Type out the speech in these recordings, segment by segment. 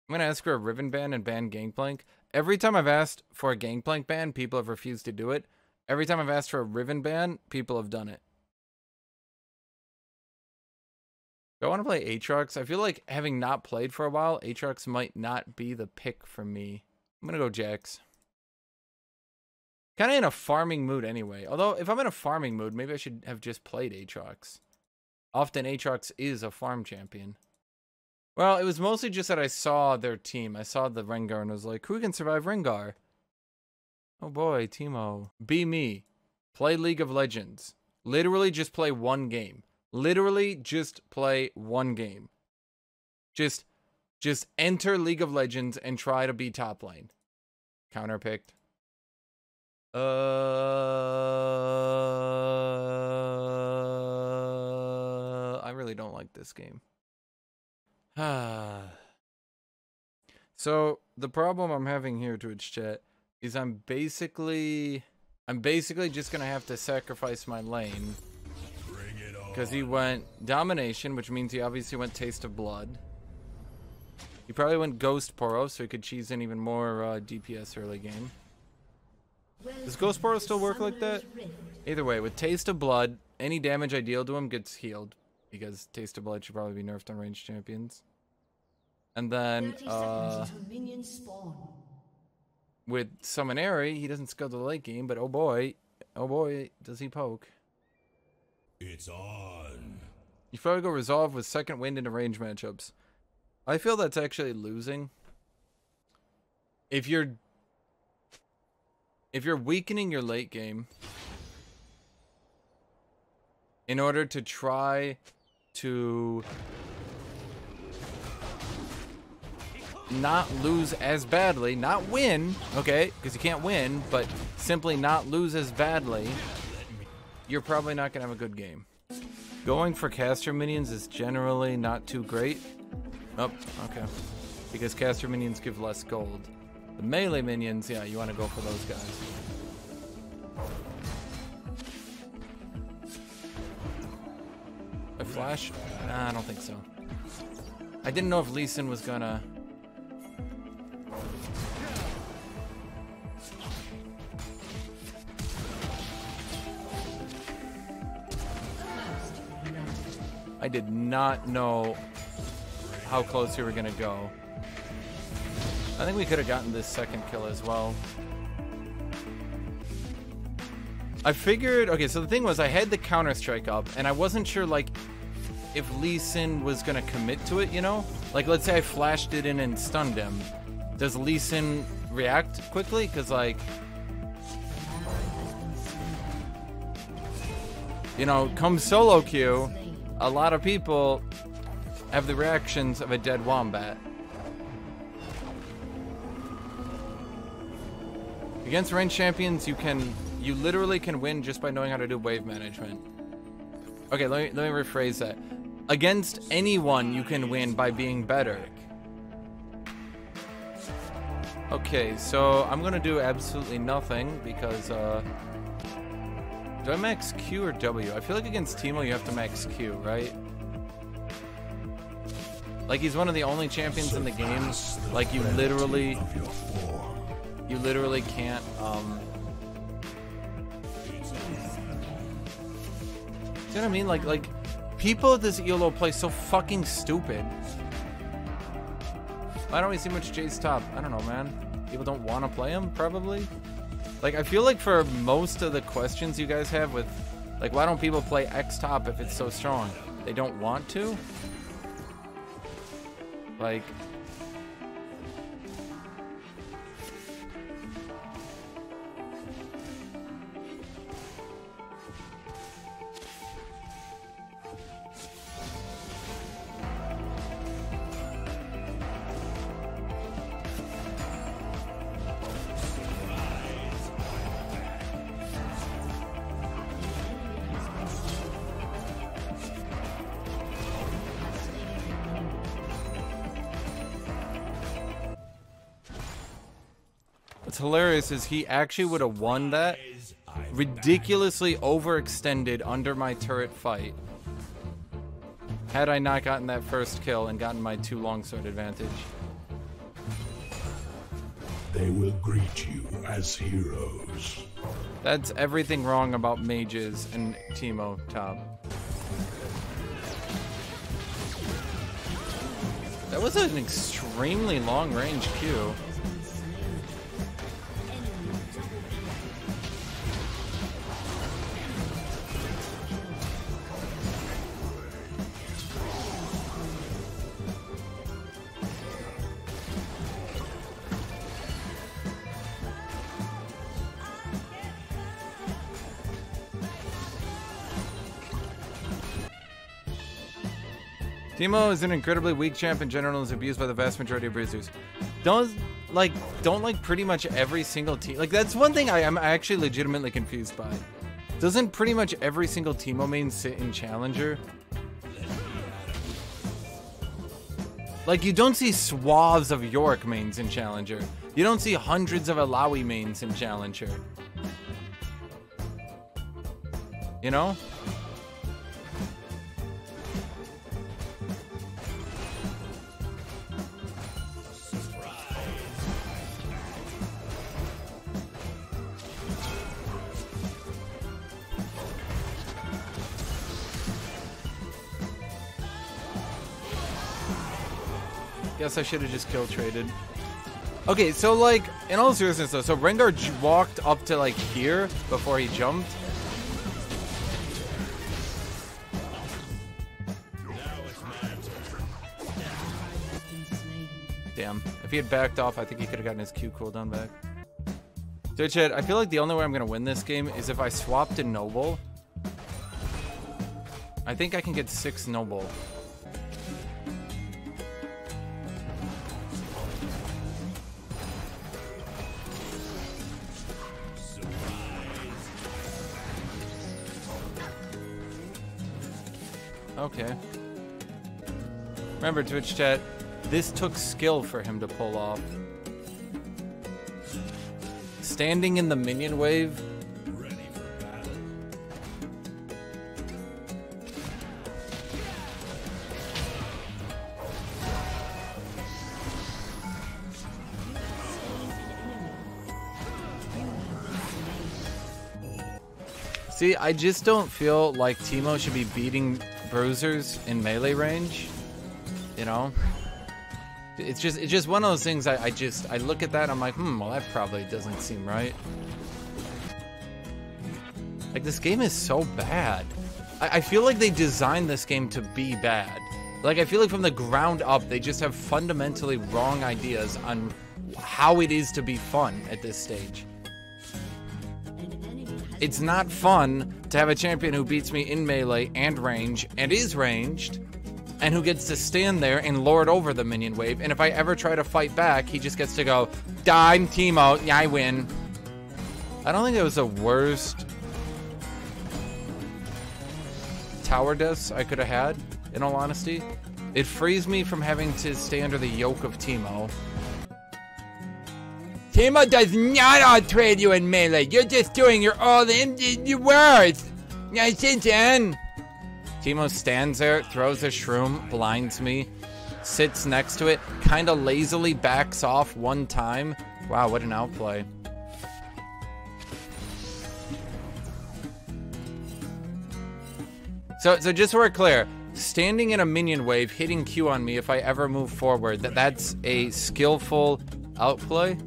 I'm gonna ask for a Riven ban and ban Gangplank. Every time I've asked for a Gangplank ban, people have refused to do it. Every time I've asked for a Riven ban, people have done it. Do I want to play Aatrox? I feel like having not played for a while, Aatrox might not be the pick for me. I'm gonna go Jax. Kind of in a farming mood anyway. Although, if I'm in a farming mood, maybe I should have just played Aatrox. Often Aatrox is a farm champion. Well, it was mostly just that I saw their team. I saw the Rengar and was like, who can survive Rengar? Oh boy, Teemo. Be me. Play League of Legends. Literally just play one game. Literally just play one game. Just enter League of Legends and try to be top lane. Counterpicked. I really don't like this game. So the problem I'm having here, Twitch chat, is I'm basically just gonna have to sacrifice my lane. Because he went Domination, which means he obviously went Taste of Blood. He probably went Ghost Poro, so he could cheese in even more DPS early game. Does Ghost Poro still work like that? Either way, with Taste of Blood, any damage I deal to him gets healed. Because Taste of Blood should probably be nerfed on ranged champions. And then, with Summonary, he doesn't skill the late game, but oh boy, does he poke. It's on. You probably go Resolve with Second Wind into range matchups. I feel that's actually losing. If you're weakening your late game in order to try to not lose as badly, not win, okay, because you can't win, but simply not lose as badly, you're probably not going to have a good game. Going for caster minions is generally not too great. Oh, okay. Because caster minions give less gold. The melee minions, yeah, you want to go for those guys. A flash? Nah, I don't think so. I didn't know if Lee Sin was gonna... I did not know how close we were gonna go. I think we could have gotten this second kill as well. I figured, okay, so the thing was I had the Counter-Strike up and I wasn't sure like if Lee Sin was gonna commit to it, you know? Like let's say I flashed it in and stunned him. Does Lee Sin react quickly? Cause like, you know, come solo queue, a lot of people have the reactions of a dead wombat. Against ranged champions, you literally can win just by knowing how to do wave management. Okay, let me rephrase that. Against anyone, you can win by being better. Okay, so I'm gonna do absolutely nothing because, do I max Q or W? I feel like against Teemo you have to max Q, right? Like he's one of the only champions in the game. Like you literally can't, see what I mean? Like people at this ELO play so fucking stupid. Why don't we see much Jay's top? I don't know, man. People don't want to play him, probably. Like, I feel like for most of the questions you guys have with, like, why don't people play X top if it's so strong? They don't want to? Like... What's hilarious is he actually would have won that ridiculously overextended under my turret fight had I not gotten that first kill and gotten my 2 longsword advantage. They will greet you as heroes. That's everything wrong about mages and Teemo top. That was an extremely long range Q. Teemo is an incredibly weak champ in general and is abused by the vast majority of bruisers. Don't like pretty much every single team. Like, that's one thing I'm actually legitimately confused by. Doesn't pretty much every single Teemo main sit in Challenger? Like, you don't see swaths of York mains in Challenger. You don't see hundreds of Alawi mains in Challenger. You know? Guess I should have just kill traded. Okay, so like, in all seriousness though, so Rengar walked up to like here before he jumped. Damn. If he had backed off, I think he could have gotten his Q cooldown back. So chat, I feel like the only way I'm gonna win this game is if I swap to Noble. I think I can get 6 Noble. Okay. Remember, Twitch chat, this took skill for him to pull off. Standing in the minion wave. Ready for battle. See, I just don't feel like Teemo should be beating bruisers in melee range, you know? It's just one of those things I look at that and I'm like, well, that probably doesn't seem right. Like, this game is so bad. I feel like they designed this game to be bad. Like, I feel like from the ground up, they just have fundamentally wrong ideas on how it is to be fun at this stage. It's not fun to have a champion who beats me in melee and range, and is ranged, and who gets to stand there and lord over the minion wave, and if I ever try to fight back, he just gets to go, I'm Teemo, yeah, I win. I don't think it was the worst tower deaths I could have had, in all honesty. It frees me from having to stay under the yoke of Teemo. Teemo does not out-trade you in melee. You're just doing your all-in worth. Hashinshin. Teemo stands there, throws a shroom, blinds me, sits next to it, kind of lazily backs off one time. Wow, what an outplay. So just so we're clear, standing in a minion wave, hitting Q on me if I ever move forward, that's a skillful outplay.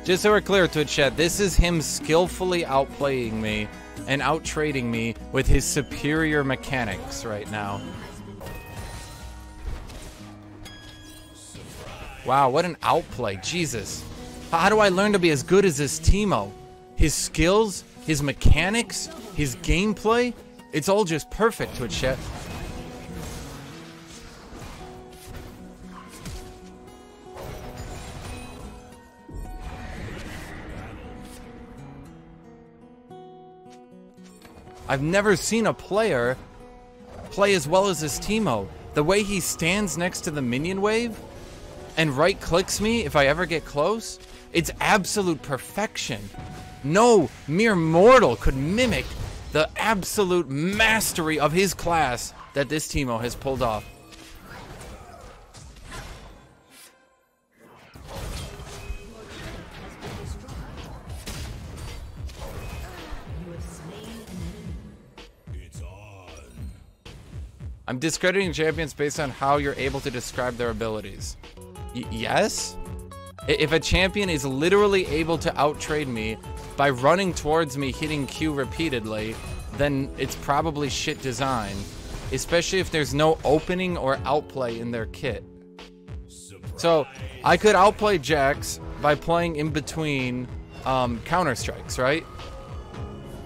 Just so we're clear, Twitch chat, this is him skillfully outplaying me and out-trading me with his superior mechanics right now. Wow, what an outplay. Jesus. How do I learn to be as good as this Teemo? His skills, his mechanics, his gameplay, it's all just perfect, Twitch chat. I've never seen a player play as well as this Teemo. The way he stands next to the minion wave and right clicks me if I ever get close, it's absolute perfection. No mere mortal could mimic the absolute mastery of his class that this Teemo has pulled off. I'm discrediting champions based on how you're able to describe their abilities. Yes? If a champion is literally able to outtrade me by running towards me, hitting Q repeatedly, then it's probably shit design. Especially if there's no opening or outplay in their kit. So, I could outplay Jax by playing in between counter strikes, right?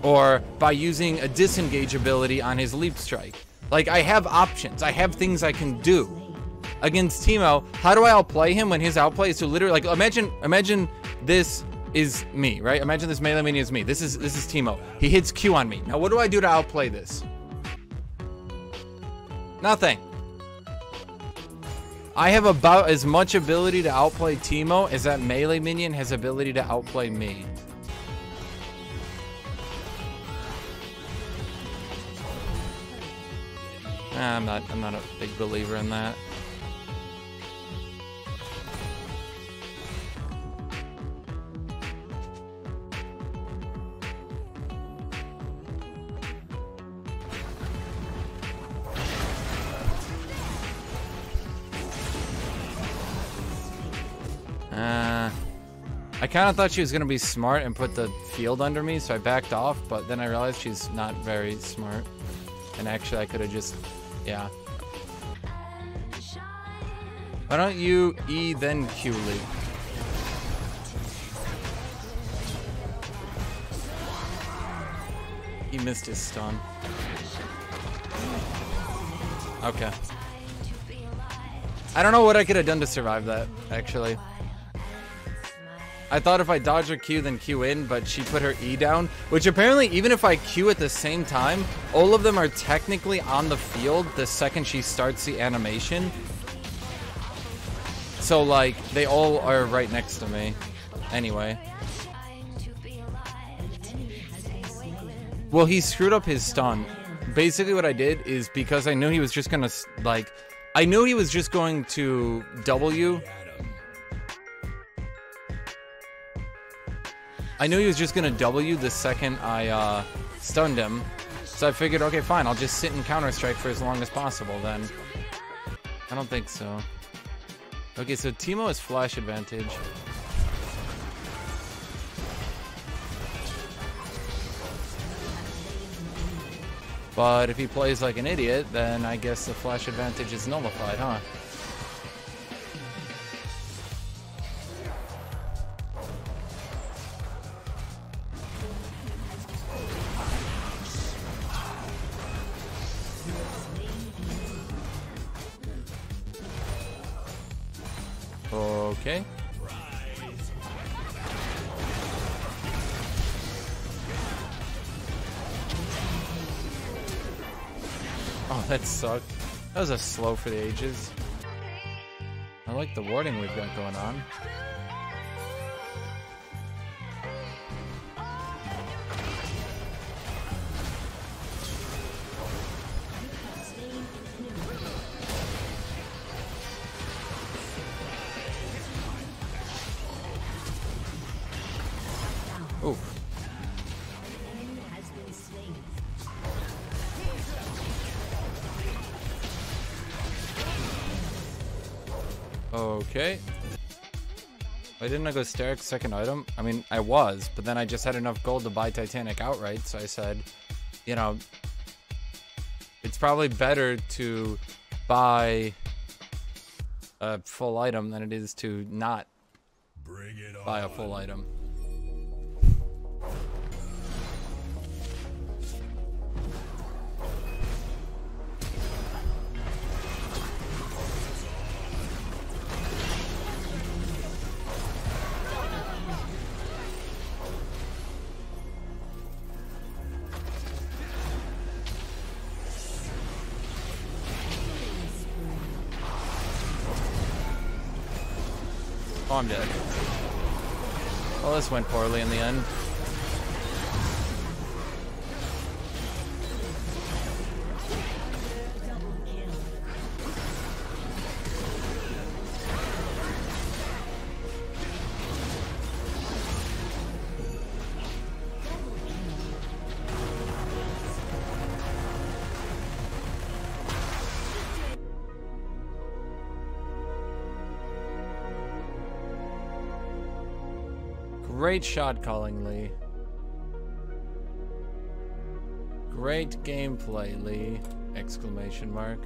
Or by using a disengage ability on his leap strike. Like, I have options. I have things I can do. Against Teemo, how do I outplay him when his outplay is to literally, like, imagine this is me, right? Imagine this melee minion is me. This is Teemo. He hits Q on me. Now, what do I do to outplay this? Nothing. I have about as much ability to outplay Teemo as that melee minion has ability to outplay me. I'm not a big believer in that. I kind of thought she was going to be smart and put the field under me, so I backed off, but then I realized she's not very smart. And actually, I could have just... yeah. Why don't you E then Q leap? He missed his stun. Okay. I don't know what I could have done to survive that, actually. I thought if I dodge her Q, then Q in, but she put her E down, which apparently, even if I Q at the same time, all of them are technically on the field the second she starts the animation. So, like, they all are right next to me. Anyway. Well, he screwed up his stun. Basically what I did is, because I knew he was just gonna, like, I knew he was just going to W. I knew he was just gonna W the second I stunned him. So I figured, okay, fine, I'll just sit and counter-strike for as long as possible then. I don't think so. Okay, so Teemo has flash advantage. But if he plays like an idiot, then I guess the flash advantage is nullified, huh? Okay. Oh, that sucked. That was a slow for the ages. I like the warding we've got going on. Ooh. Okay. Why didn't I go Starrick's second item? I mean, I was, but then I just had enough gold to buy Titanic outright, so I said, you know, it's probably better to buy a full item than it is to not buy a full item. Oh, I'm dead. Well, this went poorly in the end. Great shot calling, Lee. Great gameplay, Lee! Exclamation mark.